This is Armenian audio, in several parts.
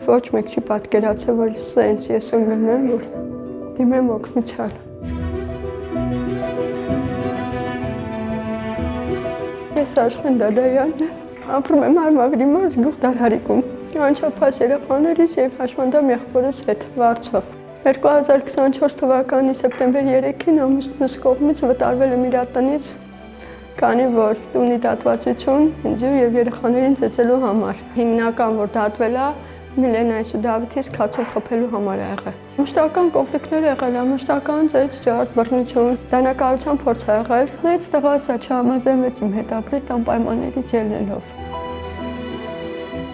ոչ մեկ չի պատկերացել, որ սենց ես ընկնեմ, որ դիմեմ օգնության։ Ես Աշխեն Դադայանն եմ, ապրում եմ Արմավիրի մարզ գյուղ Դարհարիկում, անչափահաս երեխաներիս և հաշմանդամ եղբորս հետ Վարչով։ 2024 թվականի սեպտեմբեր 3-ին ամուսնուս կողմից վտարվել եմ իր տնից, քանի որ տունի դատվածություն ինձ և երեխաներին ծեծելու համար։ Հիմնական որ դատվել է Միլենայիս ու Դավիթիս քացով խփելու համար է եղել։ Մշտական կոնֆլիկտներ եղել է, մշտական ծեծ ջարդ, բռնություն, դանակահարության փորձ ա եղել։ Մեծ տղասա չհամաձայնվեց իմ հետ ապրել տան պայմաններից ելնելով։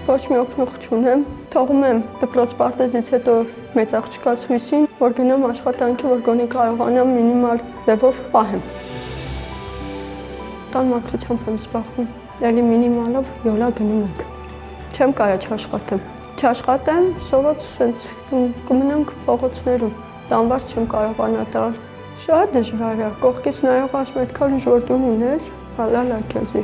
Ոչ մի օգնող չունեմ, թողում եմ դպրոց պարտեզից հետո մեծ աղջկաս հույսին, որ գնամ աշխատանքի, որ գոնե կարողանամ մինիմալ ձևով պահեմ։ Տան մաքրությամբ եմ զբաղվում, էլի մինիմալով յոլա գնում ենք։ Չեմ կարա չաշխատեմ։ Չաշխատեմ, սոված սենց կմնանք փողոցներում, տանվար չեմ կարողանա տալ։ Շատ դժվար է, կողքից նայող ասում այդքան ուժ որ դու ունես, հալալ ա քեզի։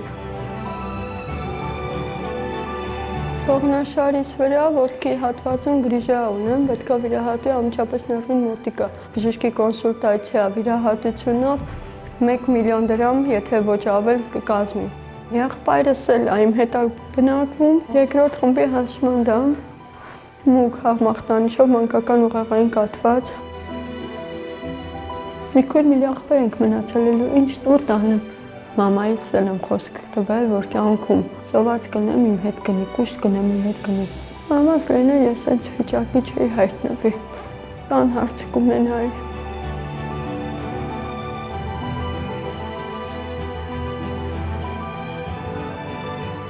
Ողնաշարիս վրա ոտքի հատվածում գրիժա ունեմ, պետք է վիրահատի անմիջապես ներվին մոտիկա։ Բժշկի կոնսուլտացիա վիրահատությունով 1 միլիոն դրամ, եթե ոչ ավել կկազմի։ Եղբայրս էլ իմ հետ է բնակվում, երկրորդ խմբի հաշմանդամ, մուգ հավմախտանիշով մանկական ուղեղային կաթված։ Մի քույր մի եղբայր ենք մնացել, ինչ ուր տանեմ։ Մամայիս էլ եմ խոսք տվել, որ կյանքում սոված կնեմ, իմ հետ գնի, կուշտ կնեմ, իմ հետ գնի։ Մամաս լեներ ես այս վիճակի չէի հայտնվի, տան հարց կունենայի։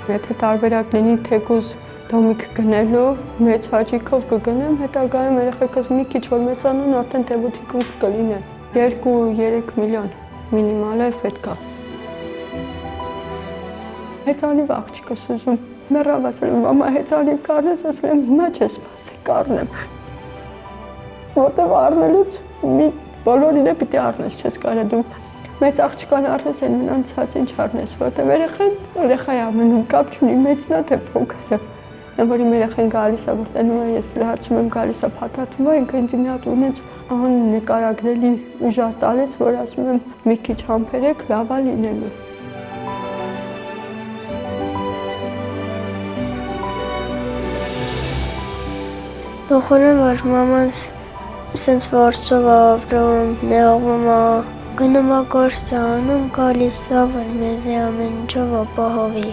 Եթե տարբերակ լինի թեկուզ դոմիկ գնելու, մեծ հաճիկով կգնեմ, հետագայում երեխեքս մի քիչ որ մեծանան, արդեն թեբութիկում կլինեն։ 2-3 միլիոն մինիմալ է պետք է։ Հեծանիվ աղջիկս ուզում, մեռավ ասել եմ, մամա հեծանիվ կառնես, ասել եմ, հիմա չես սպասի կառնեմ։ Որտև առնելուց բոլորին է պիտի առնես, չես կարա դու մեծ աղջկան առնես, են մնացածին չառնես, որտև երեխայի ամենում կապ չունի, մեծն է թե փոքրը։ Են որ իմ երեխեն գալիս է, որ տենում է, ես լացում եմ, գալիս է փաթաթվում է, ինքը ինձ մի հատ ունեց աննկարագրելի ուժ տալիս, որ ասում եմ, մի քիչ համբերեք, լավ է լինելու։ Տխուր եմ, որ մաման սենց վարձով ապրում, նեղվում է, գնում է գործ անում, գալիս է, որ մեզի ամեն ինչով ապահովի։